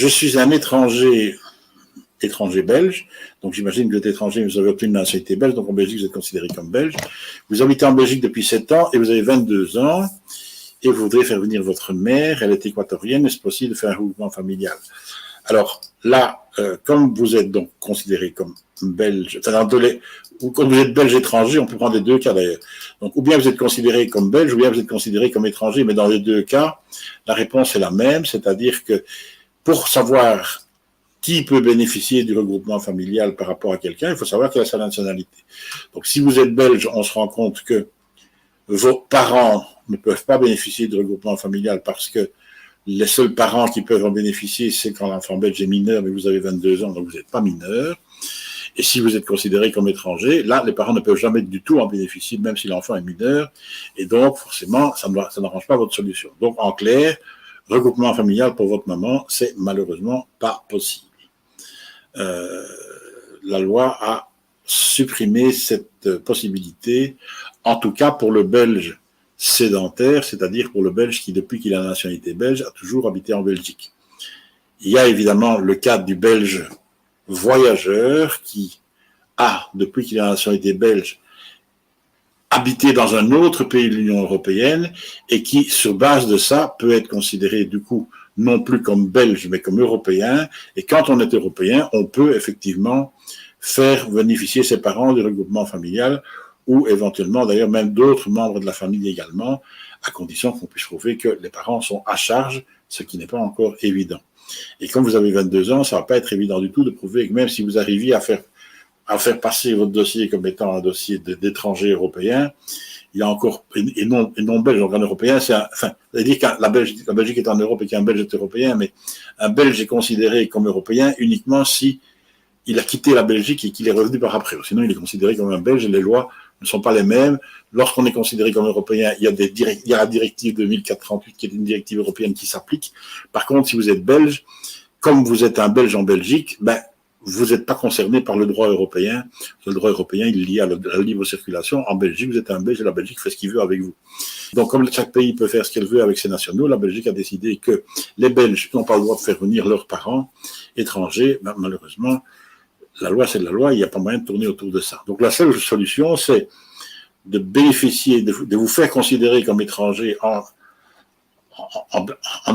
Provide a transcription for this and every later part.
je suis un étranger belge, donc j'imagine que vous êtes étranger, vous avez obtenu une nationalité belge, donc en Belgique vous êtes considéré comme belge. Vous habitez en Belgique depuis 7 ans et vous avez 22 ans et vous voudrez faire venir votre mère, elle est équatorienne, est-ce possible de faire un regroupement familial? Alors là, comme vous êtes donc considéré comme belge, enfin, ou comme vous êtes belge étranger, on peut prendre les deux cas d'ailleurs. Donc, ou bien vous êtes considéré comme belge, ou bien vous êtes considéré comme étranger, mais dans les deux cas, la réponse est la même, c'est-à-dire que pour savoir qui peut bénéficier du regroupement familial par rapport à quelqu'un, il faut savoir quelle est sa nationalité. Donc, si vous êtes belge, on se rend compte que vos parents ne peuvent pas bénéficier du regroupement familial parce que les seuls parents qui peuvent en bénéficier, c'est quand l'enfant belge est mineur, mais vous avez 22 ans, donc vous n'êtes pas mineur. Et si vous êtes considéré comme étranger, là, les parents ne peuvent jamais du tout en bénéficier, même si l'enfant est mineur. Et donc, forcément, ça n'arrange pas votre solution. Donc, en clair, regroupement familial pour votre maman, c'est malheureusement pas possible. La loi a supprimé cette possibilité, en tout cas pour le belge sédentaire, c'est-à-dire pour le belge qui, depuis qu'il a la nationalité belge, a toujours habité en Belgique. Il y a évidemment le cas du belge voyageur qui a, depuis qu'il a la nationalité belge, habité dans un autre pays de l'Union européenne et qui, sur base de ça, peut être considéré du coup non plus comme belge, mais comme européen. Et quand on est européen, on peut effectivement faire bénéficier ses parents du regroupement familial ou éventuellement d'ailleurs même d'autres membres de la famille également, à condition qu'on puisse prouver que les parents sont à charge, ce qui n'est pas encore évident. Et comme vous avez 22 ans, ça ne va pas être évident du tout de prouver que même si vous arriviez à faire passer votre dossier comme étant un dossier d'étranger européen, il y a encore, et non belge, donc un européen, c'est-à-dire que la Belgique est en Europe et qu'un belge est européen, mais un belge est considéré comme européen uniquement si il a quitté la Belgique et qu'il est revenu par après. Sinon, il est considéré comme un belge et les lois ne sont pas les mêmes. Lorsqu'on est considéré comme européen, il y a la directive 2004-38 qui est une directive européenne qui s'applique. Par contre, si vous êtes belge, comme vous êtes un belge en Belgique, vous n'êtes pas concerné par le droit européen. Le droit européen, il est lié à la libre circulation. En Belgique, vous êtes un Belge et la Belgique fait ce qu'il veut avec vous. Donc, comme chaque pays peut faire ce qu'il veut avec ses nationaux, la Belgique a décidé que les Belges n'ont pas le droit de faire venir leurs parents étrangers. Malheureusement, la loi, c'est de la loi, il n'y a pas moyen de tourner autour de ça. Donc, la seule solution, c'est de bénéficier, de vous faire considérer comme étranger en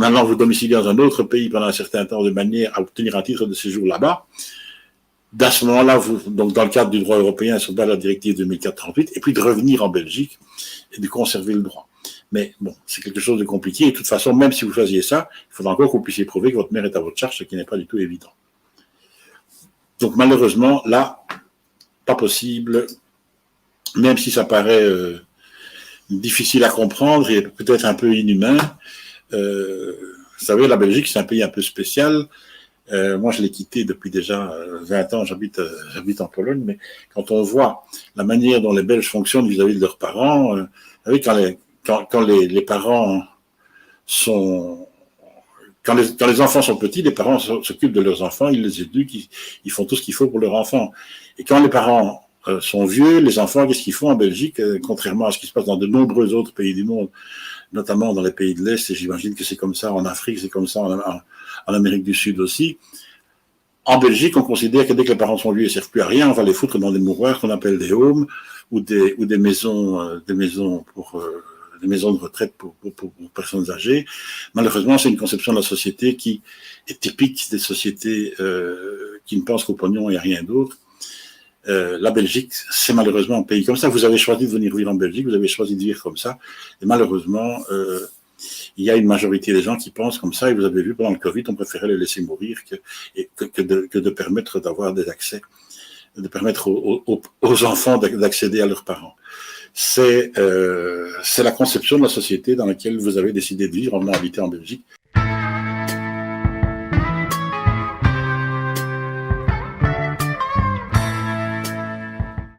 allant vous domicilier dans un autre pays pendant un certain temps de manière à obtenir un titre de séjour là-bas. D'à ce moment-là, donc dans le cadre du droit européen, sur base de la directive 2004-38, et puis de revenir en Belgique et de conserver le droit. Mais bon, c'est quelque chose de compliqué. Et de toute façon, même si vous choisiez ça, il faudra encore que vous puissiez prouver que votre mère est à votre charge, ce qui n'est pas du tout évident. Donc malheureusement, là, pas possible, même si ça paraît difficile à comprendre et peut-être un peu inhumain. Vous savez, la Belgique, c'est un pays un peu spécial. Moi, je l'ai quitté depuis déjà 20 ans, j'habite en Pologne, mais quand on voit la manière dont les Belges fonctionnent vis-à-vis de leurs parents, vous savez, quand les parents sont... Quand les enfants sont petits, les parents s'occupent de leurs enfants, ils les éduquent, ils font tout ce qu'il faut pour leurs enfants. Et quand les parents sont vieux, les enfants, qu'est-ce qu'ils font en Belgique, contrairement à ce qui se passe dans de nombreux autres pays du monde, notamment dans les pays de l'Est, et j'imagine que c'est comme ça en Afrique, c'est comme ça en Amérique du Sud aussi. En Belgique, on considère que dès que les parents sont vieux et ne servent plus à rien, on va les foutre dans des mouroirs qu'on appelle des homes ou des maisons de retraite pour personnes âgées. Malheureusement, c'est une conception de la société qui est typique des sociétés qui ne pensent qu'au pognon et à rien d'autre. La Belgique, c'est malheureusement un pays comme ça. Vous avez choisi de venir vivre en Belgique, vous avez choisi de vivre comme ça. Et malheureusement, il y a une majorité des gens qui pensent comme ça. Et vous avez vu, pendant le Covid, on préférait les laisser mourir que de permettre d'avoir des accès, de permettre aux enfants d'accéder à leurs parents. C'est la conception de la société dans laquelle vous avez décidé de vivre en venant habiter en Belgique.